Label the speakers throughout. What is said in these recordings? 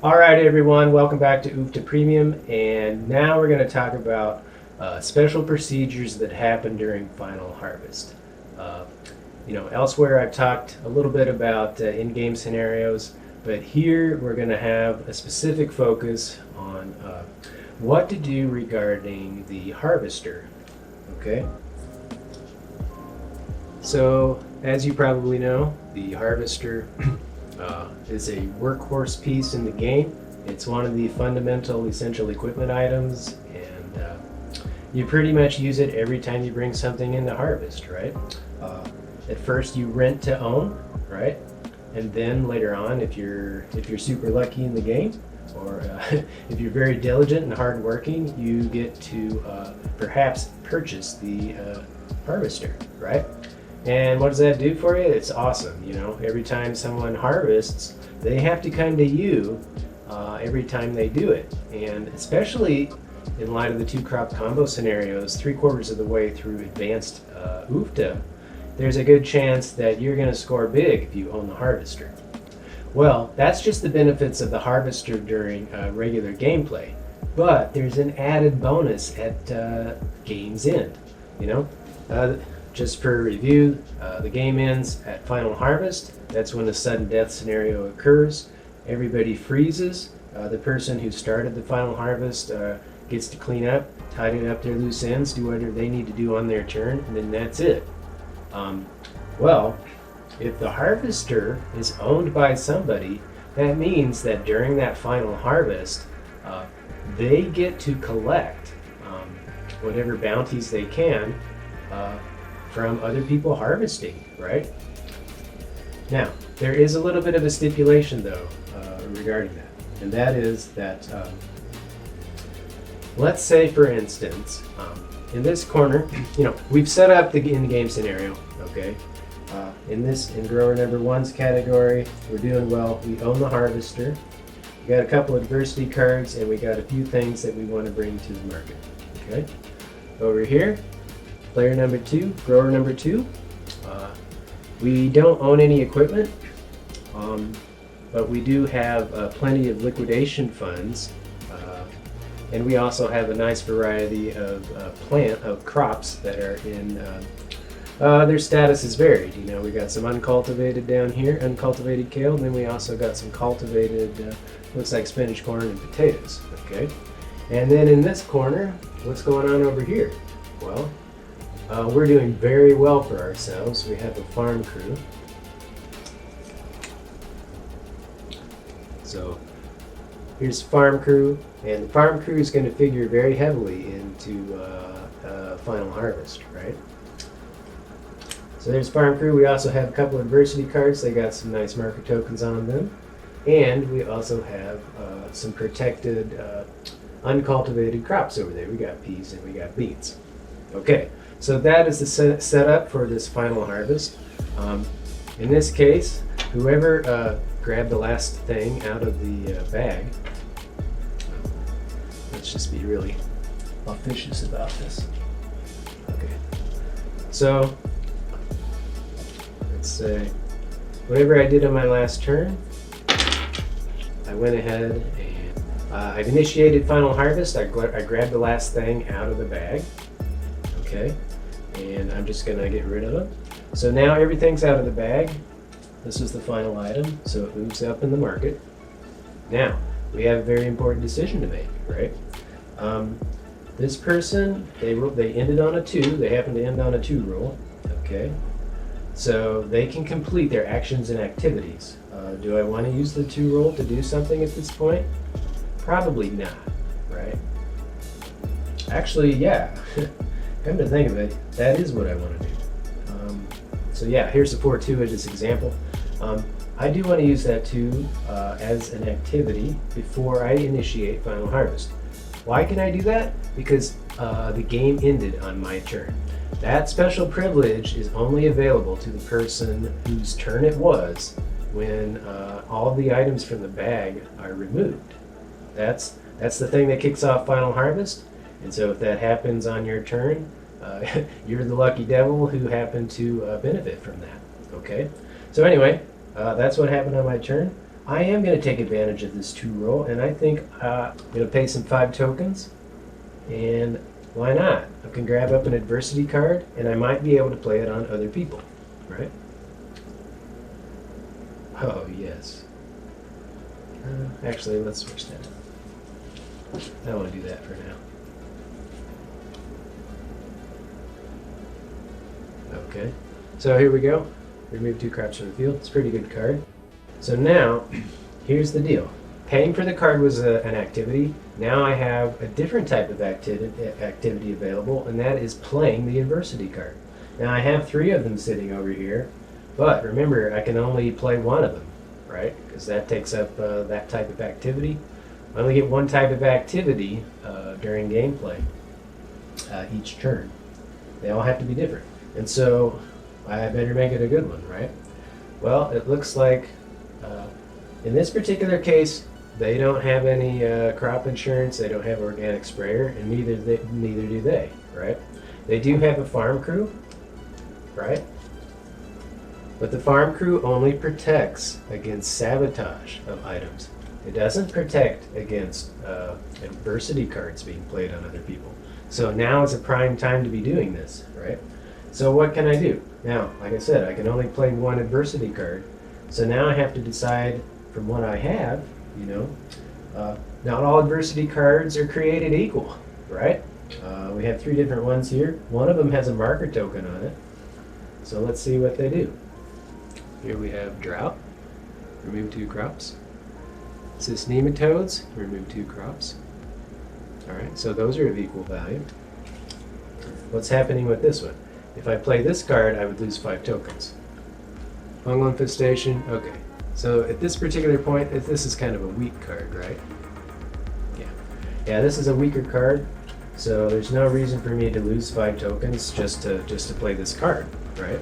Speaker 1: All right, everyone, welcome back to OOF to Premium, and now we're going to talk about special procedures that happen during final harvest. Uh, Elsewhere I've talked a little bit about in-game scenarios, but here we're going to have a specific focus on what to do regarding the harvester. Okay? So, as you probably know, the harvester is a workhorse piece in the game. It's one of the fundamental essential equipment items, and you pretty much use it every time you bring something into harvest, right? At first you rent to own, right? And then later on, if you're super lucky in the game, or if you're very diligent and hardworking, you get to perhaps purchase the harvester, right? And what does that do for you? It's awesome. Every time someone harvests, they have to come to you every time they do it. And especially in light of the two crop combo scenarios, 3/4 of the way through advanced UFTA, there's a good chance that you're going to score big if you own the harvester. Well, that's just the benefits of the harvester during regular gameplay. But there's an added bonus at game's end. You know, just for review, the game ends at final harvest. That's when the sudden death scenario occurs. Everybody freezes. The person who started the final harvest gets to clean up, tidy up their loose ends, do whatever they need to do on their turn, and then that's it. Well, if the harvester is owned by somebody, that means that during that final harvest, they get to collect whatever bounties they can from other people harvesting, right? Now, there is a little bit of a stipulation, though, regarding that, and that is that, let's say, for instance, in this corner, we've set up the in-game scenario, okay? In grower number one's category, we're doing well. We own the harvester. We got a couple of adversity cards, and we got a few things that we want to bring to the market, okay? Over here, player number two, grower number two. We don't own any equipment, but we do have plenty of liquidation funds, and we also have a nice variety of crops that are in. Their status is varied. We got some uncultivated down here, uncultivated kale, and then we also got some cultivated, looks like spinach, corn, and potatoes. Okay, and then in this corner, what's going on over here? Well, we're doing very well for ourselves. We have a farm crew. So here's farm crew, and the farm crew is going to figure very heavily into final harvest, right? So there's farm crew. We also have a couple of adversity cards. They got some nice marker tokens on them, and we also have some protected uncultivated crops over there. We got peas and we got beans. Okay. So that is the setup for this final harvest. In this case, whoever grabbed the last thing out of the bag, let's just be really officious about this. Okay. So, let's say, whatever I did on my last turn, I went ahead and I've initiated final harvest. I grabbed the last thing out of the bag. Okay, and I'm just going to get rid of them. So now everything's out of the bag. This is the final item, so it moves up in the market. Now, we have a very important decision to make, right? This person, they ended on a 2. They happen to end on a 2 roll. Okay, so they can complete their actions and activities. Do I want to use the 2 roll to do something at this point? Probably not, right? Actually, yeah. Come to think of it, that is what I want to do. So yeah, here's the 4-2 as this example. I do want to use that 2 as an activity before I initiate final harvest. Why can I do that? Because the game ended on my turn. That special privilege is only available to the person whose turn it was when all of the items from the bag are removed. That's the thing that kicks off final harvest. And so if that happens on your turn, you're the lucky devil who happened to benefit from that. Okay? So anyway, that's what happened on my turn. I am going to take advantage of this 2 roll, and I think I'm going to pay some 5 tokens, and why not? I can grab up an adversity card, and I might be able to play it on other people, right? Oh, yes. Actually, let's switch that. I don't want to do that for now. Okay, so here we go. Remove 2 crops from the field. It's a pretty good card. So now, here's the deal. Paying for the card was an activity. Now I have a different type of activity available, and that is playing the adversity card. Now I have 3 of them sitting over here, but remember, I can only play 1 of them, right? Because that takes up that type of activity. I only get 1 type of activity during gameplay each turn. They all have to be different. And so I better make it a good one, right? Well, it looks like in this particular case, they don't have any crop insurance, they don't have organic sprayer, and neither do they, right? They do have a farm crew, right? But the farm crew only protects against sabotage of items. It doesn't protect against adversity cards being played on other people. So now is a prime time to be doing this, right? So what can I do? Now, like I said, I can only play 1 adversity card. So now I have to decide from what I have, not all adversity cards are created equal, right? We have 3 different ones here. One of them has a marker token on it. So let's see what they do. Here we have drought, remove 2 crops. Cyst nematodes, remove 2 crops. All right, so those are of equal value. What's happening with this one? If I play this card, I would lose 5 tokens. Fungal infestation, okay. So at this particular point, this is kind of a weak card, right? Yeah, this is a weaker card, so there's no reason for me to lose 5 tokens just to play this card, right?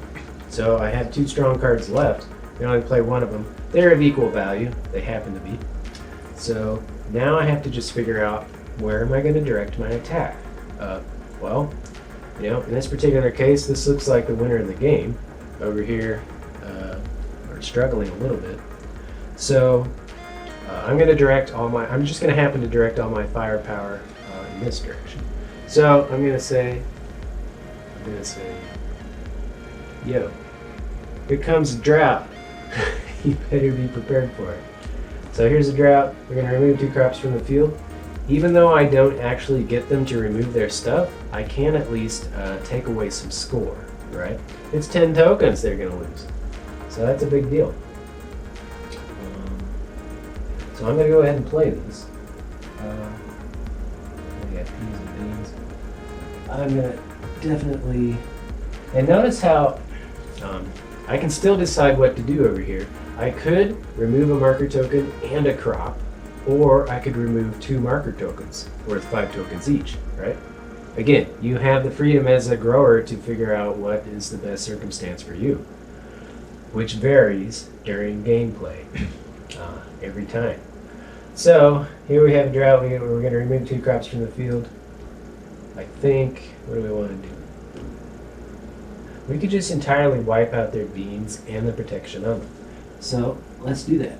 Speaker 1: So I have 2 strong cards left. I can only play 1 of them. They're of equal value. They happen to be. So now I have to just figure out where am I going to direct my attack. Well, in this particular case, this looks like the winner of the game. Over here, we're struggling a little bit. So I'm just going to happen to direct all my firepower in this direction. So I'm going to say, yo, here comes a drought. You better be prepared for it. So here's a drought. We're going to remove 2 crops from the field. Even though I don't actually get them to remove their stuff, I can at least take away some score, right? It's 10 tokens they're going to lose. So that's a big deal. So I'm going to go ahead and play these. We got peas and beans. I'm going to definitely... And notice how I can still decide what to do over here. I could remove a marker token and a crop, or I could remove 2 marker tokens, worth 5 tokens each, right? Again, you have the freedom as a grower to figure out what is the best circumstance for you, which varies during gameplay every time. So, here we have a drought. We're going to remove 2 crops from the field. I think, what do we want to do? We could just entirely wipe out their beans and the protection on them. So, let's do that.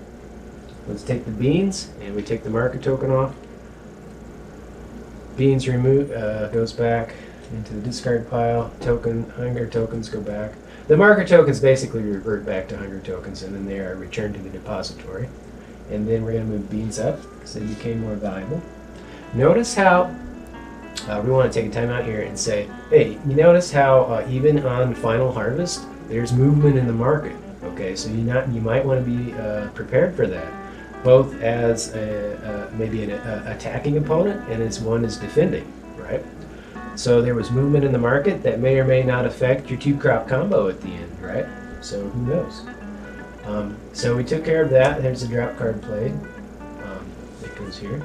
Speaker 1: Let's take the beans, and we take the marker token off. Beans goes back into the discard pile. Hunger tokens go back. The marker tokens basically revert back to hunger tokens, and then they are returned to the depository. And then we're going to move beans up, so they became more valuable. Notice how we want to take a time out here and say, hey, you notice how even on final harvest, there's movement in the market. Okay, so you might want to be prepared for that, both as maybe an attacking opponent and as one is defending, right? So there was movement in the market that may or may not affect your 2-crop combo at the end, right? So who knows? So we took care of that. There's a drought card played. It goes here.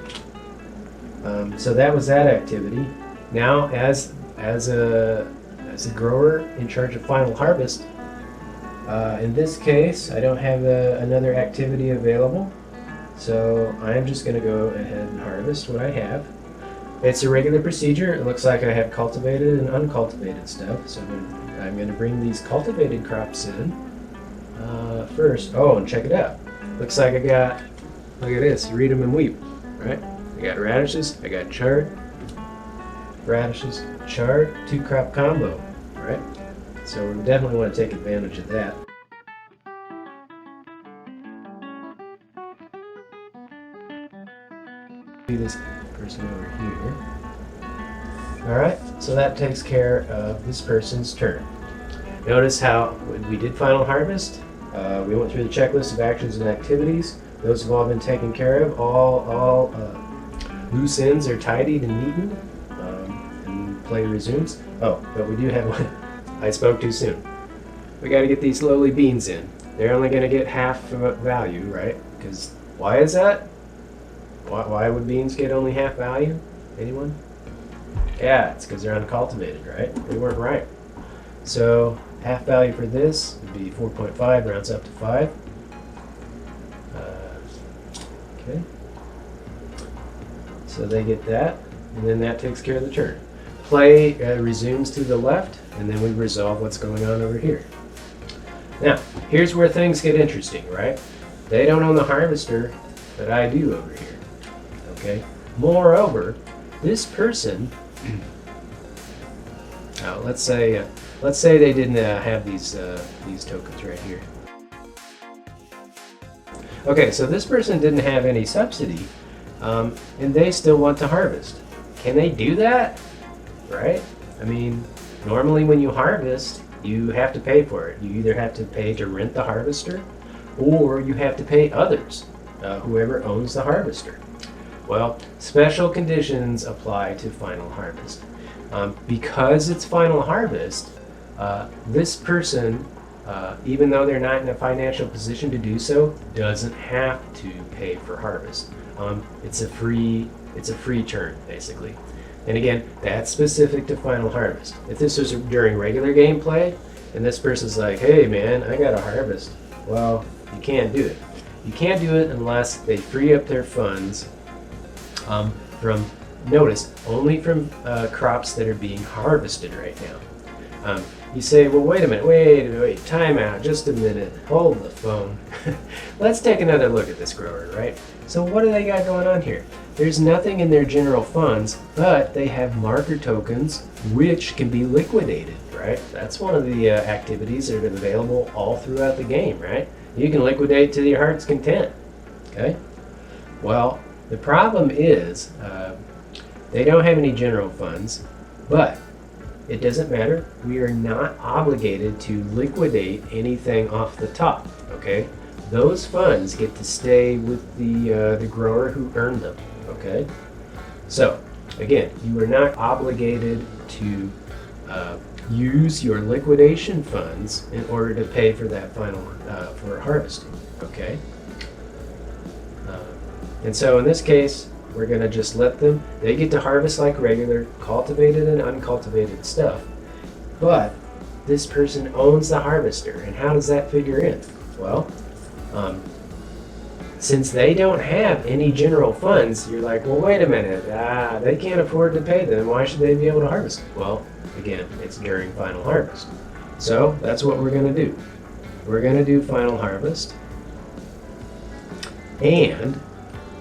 Speaker 1: So that was that activity. Now, as a grower in charge of final harvest, in this case, I don't have another activity available, so I'm just going to go ahead and harvest what I have. It's a regular procedure. It looks like I have cultivated and uncultivated stuff, so I'm going to bring these cultivated crops in first. Oh, and check it out. looks like I got, look at this, read 'em and weep, right? I got radishes, I got chard, radishes, chard, 2-crop combo, right? So we definitely want to take advantage of that. Do this person over here. All right, so that takes care of this person's turn. Notice how when we did final harvest, we went through the checklist of actions and activities. Those have all been taken care of. All loose ends are tidied and neatened, and play resumes. Oh, but we do have one. I spoke too soon. We got to get these lowly beans in. They're only going to get half value, right? Because why is that? Why would beans get only half value? Anyone? Yeah, it's because they're uncultivated, right? They weren't ripe. So half value for this would be 4.5, rounds up to 5. Okay. So they get that, and then that takes care of the turn. Play resumes to the left, and then we resolve what's going on over here. Now, here's where things get interesting, right? They don't own the harvester, but I do over here. Okay. Moreover, this person, let's say they didn't have these tokens right here. Okay, so this person didn't have any subsidy, and they still want to harvest. Can they do that? Right? I mean, normally when you harvest, you have to pay for it. You either have to pay to rent the harvester, or you have to pay others, whoever owns the harvester. Well, special conditions apply to final harvest. Because it's final harvest, this person, even though they're not in a financial position to do so, doesn't have to pay for harvest. It's a free turn, basically. And again, that's specific to final harvest. If this was during regular gameplay, and this person's like, hey man, I got to harvest. Well, you can't do it. You can't do it unless they free up their funds from, notice, only from crops that are being harvested right now. You say, well, wait a minute, wait, time out, just a minute, hold the phone. Let's take another look at this grower, right? So what do they got going on here? There's nothing in their general funds, but they have marker tokens which can be liquidated, right? That's one of the activities that are available all throughout the game, right? You can liquidate to your heart's content, okay? Well, the problem is they don't have any general funds, but it doesn't matter. We are not obligated to liquidate anything off the top, okay? Those funds get to stay with the grower who earned them, okay? So, again, you are not obligated to use your liquidation funds in order to pay for that final, for harvesting, okay? And so in this case, we're going to just let them, they get to harvest like regular cultivated and uncultivated stuff. But this person owns the harvester. And how does that figure in? Well, since they don't have any general funds, you're like, well, wait a minute, they can't afford to pay them. Why should they be able to harvest? Well, again, it's during final harvest. So that's what we're going to do. We're going to do final harvest. And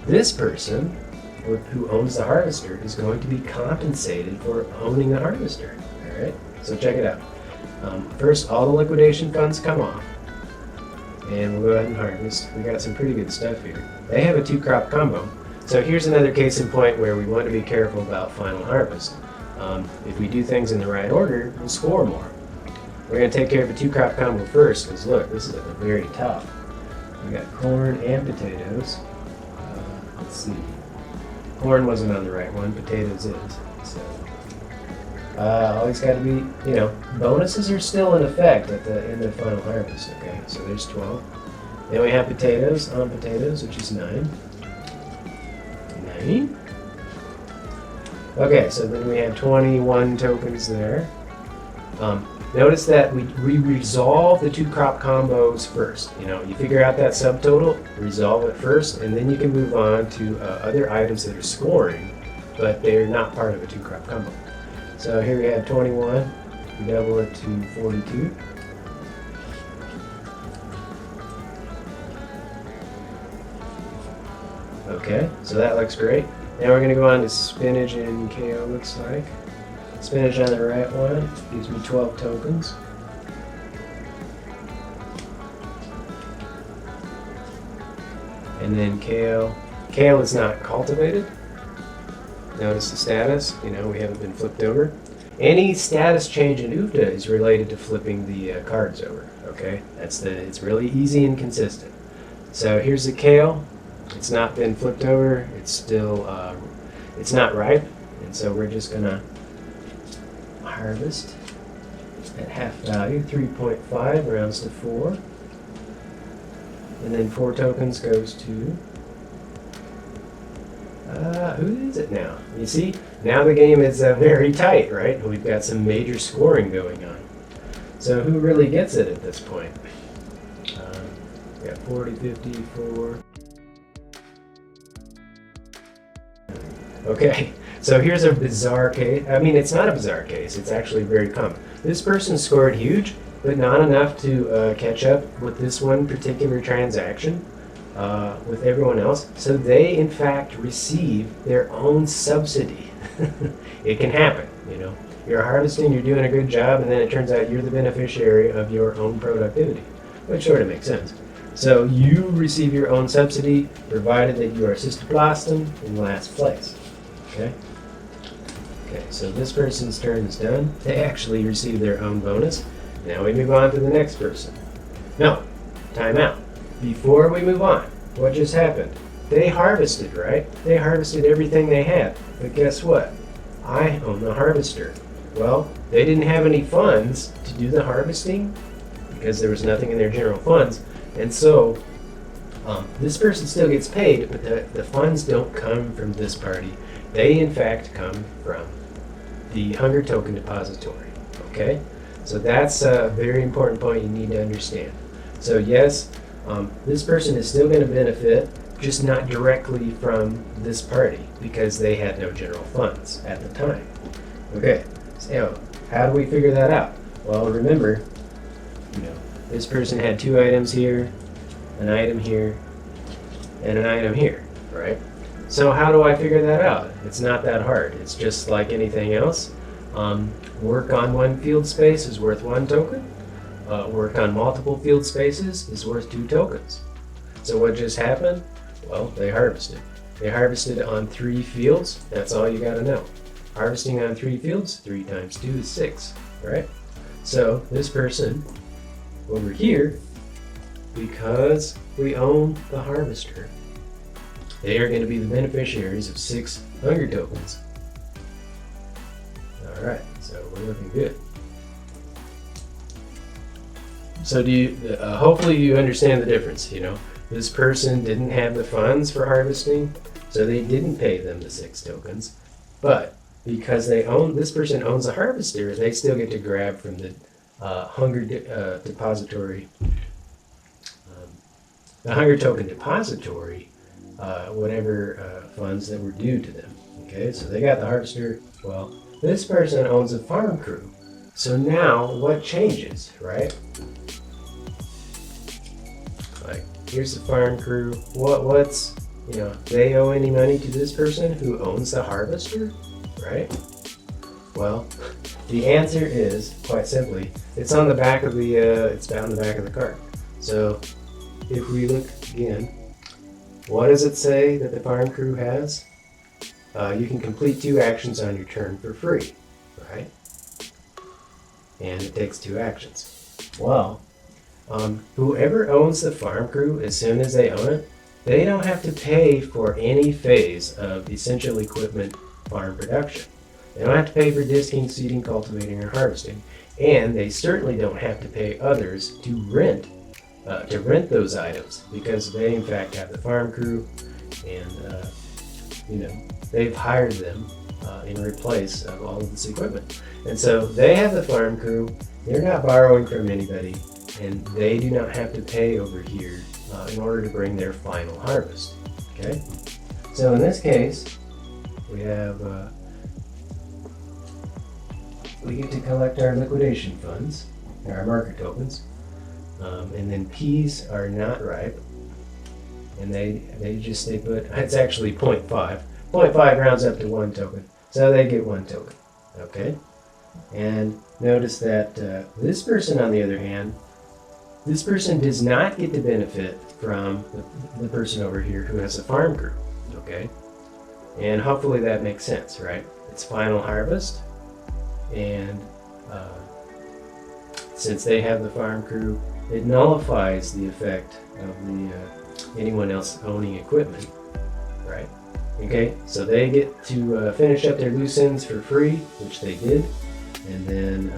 Speaker 1: this person who owns the harvester is going to be compensated for owning the harvester. All right, so check it out. First, all the liquidation funds come off, and we'll go ahead and harvest. We got some pretty good stuff here. They have a 2-crop combo. So here's another case in point where we want to be careful about final harvest. If we do things in the right order, we'll score more. We're going to take care of a 2-crop combo first, because look, this is at the very top. We got corn and potatoes. Let's see. Corn wasn't on the right one, potatoes is. So always got to be, bonuses are still in effect at the end of final harvest, okay? So there's 12. Then we have potatoes on potatoes, which is 9. 9. Okay, so then we have 21 tokens there. Notice that we resolve the 2-crop combos first. You figure out that subtotal, resolve it first, and then you can move on to other items that are scoring, but they're not part of a 2-crop combo. So here we have 21, we double it to 42. Okay, so that looks great. Now we're going to go on to spinach and KO, looks like. Spinach on the right one gives me 12 tokens. And then kale. Kale is not cultivated. Notice the status, we haven't been flipped over. Any status change in UFTA is related to flipping the cards over, okay? It's really easy and consistent. So here's the kale. It's not been flipped over. It's still, it's not ripe. And so we're just gonna harvest at half value, 3.5 rounds to 4. And then 4 tokens goes to, who is it now? You see, now the game is very tight, right? We've got some major scoring going on. So who really gets it at this point? We got 40, 54. Okay, so here's a bizarre case. I mean, it's not a bizarre case. It's actually very common. This person scored huge, but not enough to catch up with this one particular transaction with everyone else. So they, in fact, receive their own subsidy. It can happen, You're harvesting, you're doing a good job, and then it turns out you're the beneficiary of your own productivity, which sort of makes sense. So you receive your own subsidy, provided that you are cystoplasm in last place. Okay? Okay, so this person's turn is done. They actually receive their own bonus. Now we move on to the next person. No, time out. Before we move on, what just happened? They harvested, right? They harvested everything they had. But guess what? I own the harvester. Well, they didn't have any funds to do the harvesting because there was nothing in their general funds. And so this person still gets paid, but the funds don't come from this party. They, in fact, come from the Hunger Token Depository. Okay? So that's a very important point you need to understand. So yes, this person is still going to benefit, just not directly from this party because they had no general funds at the time. Okay, so how do we figure that out? Well, remember, this person had 2 items here, an item here, and an item here, right? So how do I figure that out? It's not that hard. It's just like anything else. Work on one field space is worth 1 token. Work on multiple field spaces is worth 2 tokens. So what just happened? Well, they harvested. They harvested on 3 fields. That's all you got to know. Harvesting on 3 fields, 3 times 2 is 6, right? So this person over here, because we own the harvester, they are going to be the beneficiaries of 6 hunger tokens. All right, so we're looking good. So hopefully you understand the difference, This person didn't have the funds for harvesting, so they didn't pay them the 6 tokens. But because this person owns a harvester, they still get to grab from the Hunger Depository, the Hunger Token Depository, whatever funds that were due to them. Okay, so they got the harvester. Well, this person owns a farm crew. So now what changes, right? Like, here's the farm crew. What's, they owe any money to this person who owns the harvester, right? Well, the answer is, quite simply, it's on the back of it's down the back of the card. So if we look again, what does it say that the farm crew has? You can complete 2 actions on your turn for free, right? And it takes 2 actions. Well, whoever owns the farm crew, as soon as they own it, they don't have to pay for any phase of essential equipment farm production. They don't have to pay for disking, seeding, cultivating, or harvesting. And they certainly don't have to pay others to rent those items because they, in fact, have the farm crew and, they've hired them in replace of all of this equipment. And so they have the farm crew, they're not borrowing from anybody, and they do not have to pay over here in order to bring their final harvest. Okay? So in this case, we have, we get to collect our liquidation funds, our market tokens, and then peas are not ripe. and they put, it's actually 0.5. 0.5 rounds up to 1 token, so they get 1 token. Okay, and notice that this person, on the other hand, this person does not get the benefit from the person over here who has a farm crew. Okay, and hopefully that makes sense, right? It's final harvest, and since they have the farm crew, it nullifies the effect of the anyone else owning equipment, right? Okay, so they get to finish up their loose ends for free, which they did, and then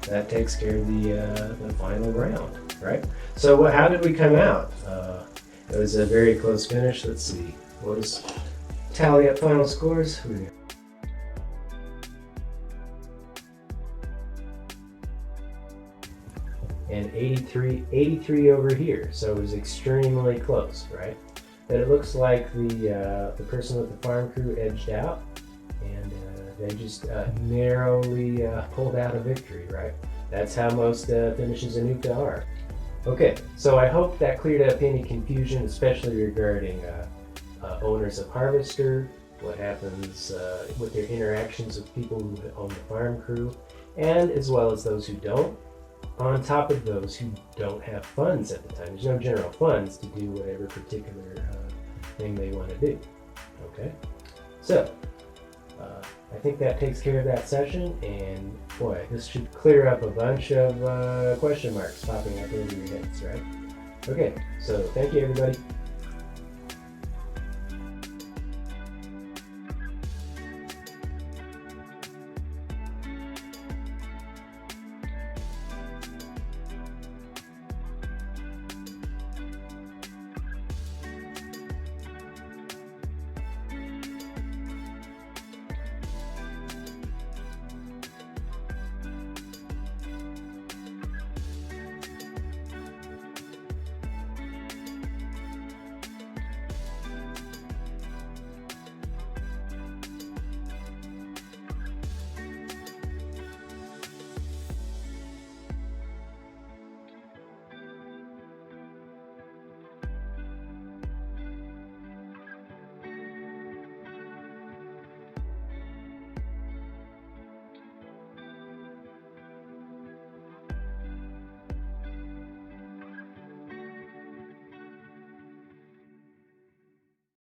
Speaker 1: that takes care of the final round, right? So how did we come out? It was a very close finish. Let's see, what is tally up final scores? And 83 over here, so it was extremely close, right? But it looks like the person with the farm crew edged out, and they just narrowly pulled out a victory, right? That's how most finishes in Uka are. Okay, so I hope that cleared up any confusion, especially regarding owners of Harvester, what happens with their interactions with people who own the farm crew, and as well as those who don't. On top of those who don't have funds at the time. There's no general funds to do whatever particular thing they want to do. Okay? So, I think that takes care of that session, and boy, this should clear up a bunch of question marks popping up over your heads, right? Okay, so thank you everybody.